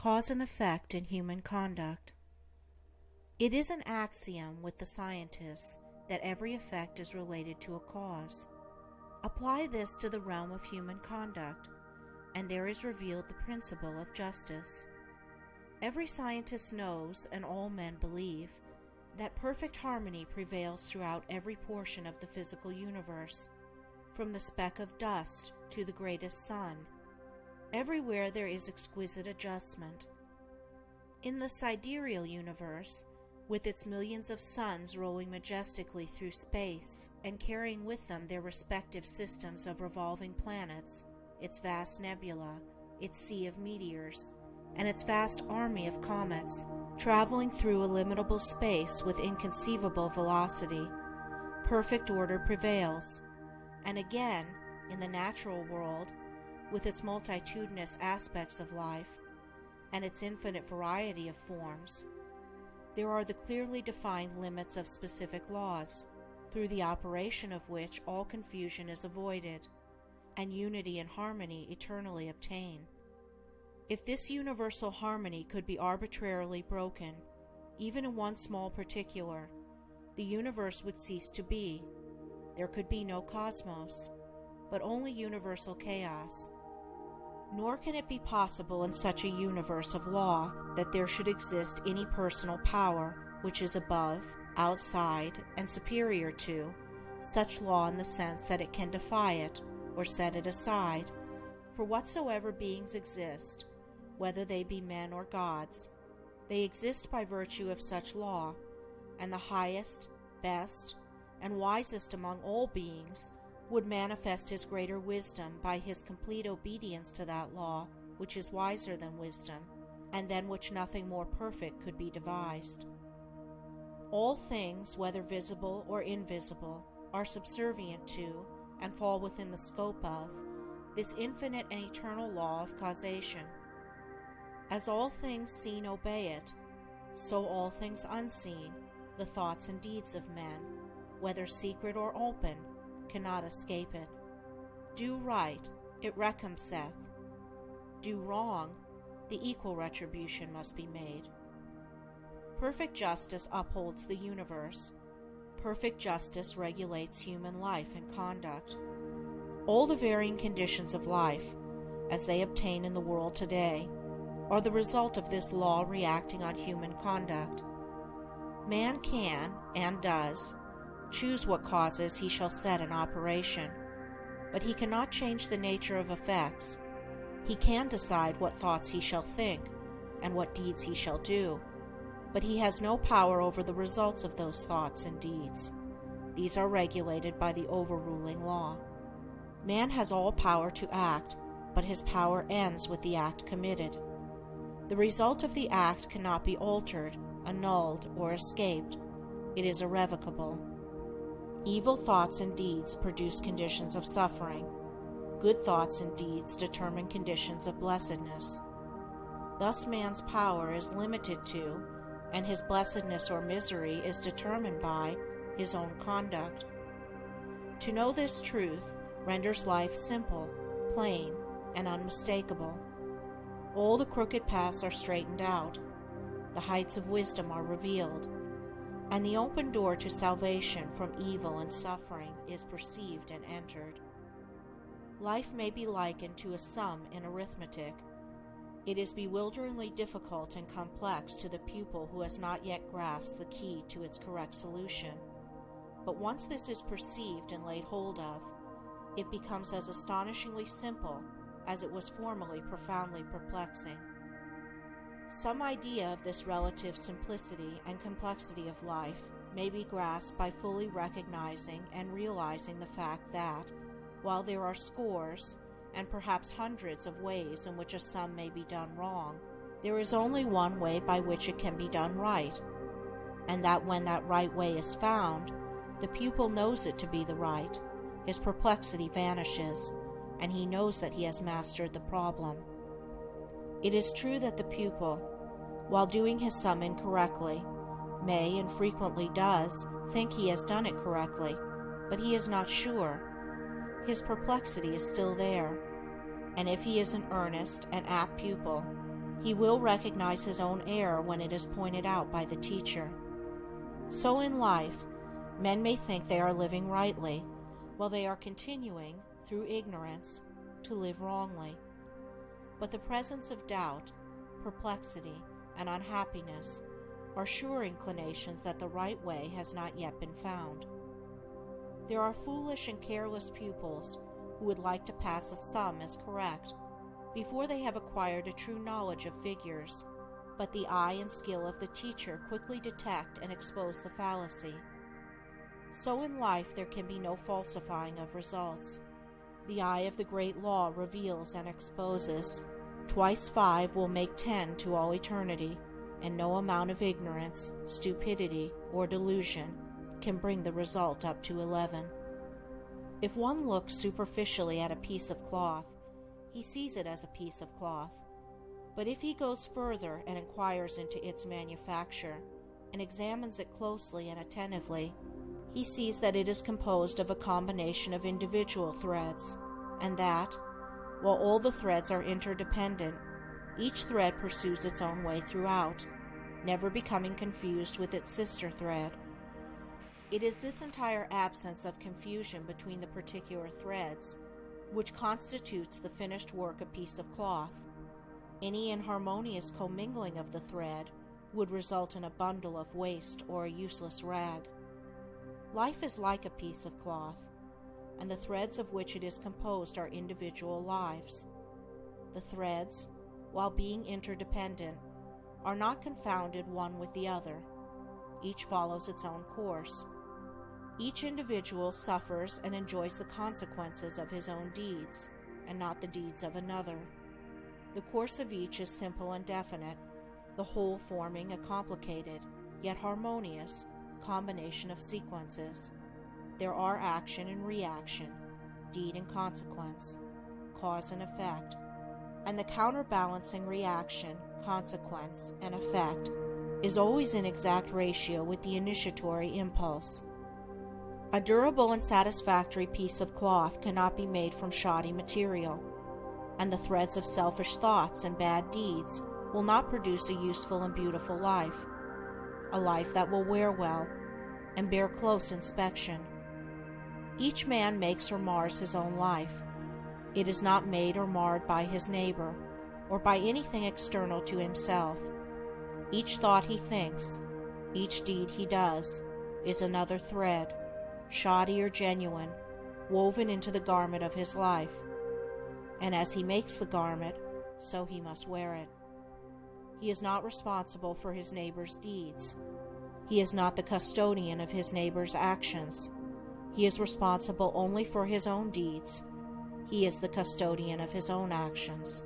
Cause and effect in human conduct. It is an axiom with the scientists that every effect is related to a cause. Apply this to the realm of human conduct, and there is revealed the principle of justice. Every scientist knows, and all men believe, that perfect harmony prevails throughout every portion of the physical universe, from the speck of dust to the greatest sun. Everywhere there is exquisite adjustment. In the sidereal universe, with its millions of suns rolling majestically through space and carrying with them their respective systems of revolving planets, its vast nebula, its sea of meteors, and its vast army of comets, traveling through illimitable space with inconceivable velocity, perfect order prevails. And again, in the natural world, with its multitudinous aspects of life, and its infinite variety of forms, there are the clearly defined limits of specific laws, through the operation of which all confusion is avoided, and unity and harmony eternally obtain. If this universal harmony could be arbitrarily broken, even in one small particular, the universe would cease to be. There could be no cosmos, but only universal chaos. Nor can it be possible in such a universe of law that there should exist any personal power which is above, outside, and superior to such law in the sense that it can defy it or set it aside. For whatsoever beings exist, whether they be men or gods, they exist by virtue of such law, and the highest, best, and wisest among all beings would manifest his greater wisdom by his complete obedience to that law which is wiser than wisdom, and than which nothing more perfect could be devised. All things, whether visible or invisible, are subservient to, and fall within the scope of, this infinite and eternal law of causation. As all things seen obey it, so all things unseen, the thoughts and deeds of men, whether secret or open, cannot escape it. Do right, it recompenseth. Do wrong, the equal retribution must be made. Perfect justice upholds the universe. Perfect justice regulates human life and conduct. All the varying conditions of life, as they obtain in the world today, are the result of this law reacting on human conduct. Man can, and does, choose what causes he shall set in operation, but he cannot change the nature of effects. He can decide what thoughts he shall think, and what deeds he shall do, but he has no power over the results of those thoughts and deeds. These are regulated by the overruling law. Man has all power to act, but his power ends with the act committed. The result of the act cannot be altered, annulled, or escaped. It is irrevocable. Evil thoughts and deeds produce conditions of suffering. Good thoughts and deeds determine conditions of blessedness. Thus man's power is limited to, and his blessedness or misery is determined by, his own conduct. To know this truth renders life simple, plain, and unmistakable. All the crooked paths are straightened out. The heights of wisdom are revealed, and the open door to salvation from evil and suffering is perceived and entered. Life may be likened to a sum in arithmetic. It is bewilderingly difficult and complex to the pupil who has not yet grasped the key to its correct solution. But once this is perceived and laid hold of, it becomes as astonishingly simple as it was formerly profoundly perplexing. Some idea of this relative simplicity and complexity of life may be grasped by fully recognizing and realizing the fact that, while there are scores, and perhaps hundreds of ways in which a sum may be done wrong, there is only one way by which it can be done right, and that when that right way is found, the pupil knows it to be the right, his perplexity vanishes, and he knows that he has mastered the problem. It is true that the pupil, while doing his sum incorrectly, may and frequently does think he has done it correctly, but he is not sure. His perplexity is still there, and if he is an earnest and apt pupil, He will recognize his own error when it is pointed out by the teacher. So in life, men may think they are living rightly, while they are continuing, through ignorance, to live wrongly. But the presence of doubt, perplexity, and unhappiness are sure inclinations that the right way has not yet been found. There are foolish and careless pupils who would like to pass a sum as correct before they have acquired a true knowledge of figures, but the eye and skill of the teacher quickly detect and expose the fallacy. So in life there can be no falsifying of results. The eye of the great law reveals and exposes. 2 × 5 will make 10 to all eternity, and no amount of ignorance, stupidity, or delusion can bring the result up to 11. If one looks superficially at a piece of cloth, he sees it as a piece of cloth. But if he goes further and inquires into its manufacture, and examines it closely and attentively, he sees that it is composed of a combination of individual threads, and that, while all the threads are interdependent, each thread pursues its own way throughout, never becoming confused with its sister thread. It is this entire absence of confusion between the particular threads which constitutes the finished work a piece of cloth. Any inharmonious commingling of the thread would result in a bundle of waste or a useless rag. Life is like a piece of cloth, and the threads of which it is composed are individual lives. The threads, while being interdependent, are not confounded one with the other. Each follows its own course. Each individual suffers and enjoys the consequences of his own deeds, and not the deeds of another. The course of each is simple and definite, the whole forming a complicated, yet harmonious, combination of sequences. There are action and reaction, deed and consequence, cause and effect, and the counterbalancing reaction, consequence, and effect is always in exact ratio with the initiatory impulse. A durable and satisfactory piece of cloth cannot be made from shoddy material, and the threads of selfish thoughts and bad deeds will not produce a useful and beautiful life, a life that will wear well and bear close inspection. Each man makes or mars his own life. It is not made or marred by his neighbor, or by anything external to himself. Each thought he thinks, each deed he does, is another thread, shoddy or genuine, woven into the garment of his life. And as he makes the garment, so he must wear it. He is not responsible for his neighbor's deeds. He is not the custodian of his neighbor's actions. He is responsible only for his own deeds. He is the custodian of his own actions.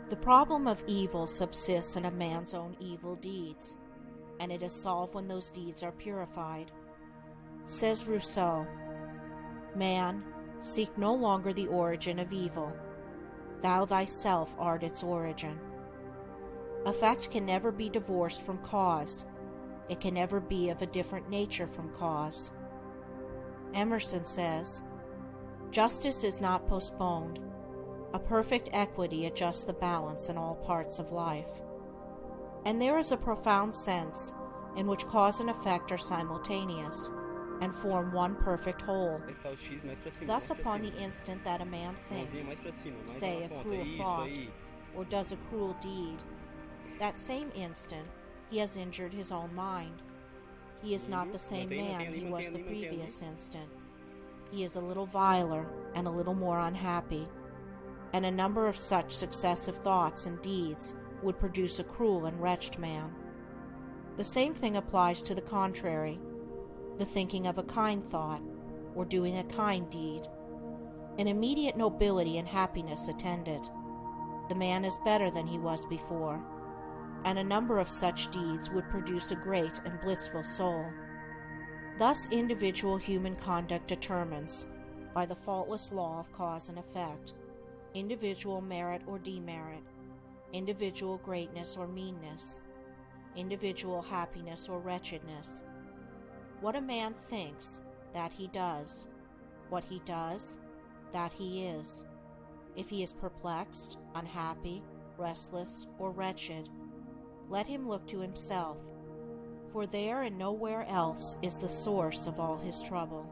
The problem of evil subsists in a man's own evil deeds, and it is solved when those deeds are purified. Says Rousseau, "Man, seek no longer the origin of evil. Thou thyself art its origin." Effect can never be divorced from cause. It can never be of a different nature from cause. Emerson says, "Justice is not postponed. A perfect equity adjusts the balance in all parts of life." And there is a profound sense in which cause and effect are simultaneous, and form one perfect whole. Thus, upon the instant that a man thinks, say, a cruel thought, or does a cruel deed, that same instant he has injured his own mind. He is not the same man he was the previous instant. He is a little viler and a little more unhappy, and a number of such successive thoughts and deeds would produce a cruel and wretched man. The same thing applies to the contrary, the thinking of a kind thought, or doing a kind deed. An immediate nobility and happiness attend it. The man is better than he was before, and a number of such deeds would produce a great and blissful soul. Thus individual human conduct determines, by the faultless law of cause and effect, individual merit or demerit, individual greatness or meanness, individual happiness or wretchedness. What a man thinks, that he does. What he does, that he is. If he is perplexed, unhappy, restless, or wretched, let him look to himself, for there and nowhere else is the source of all his trouble.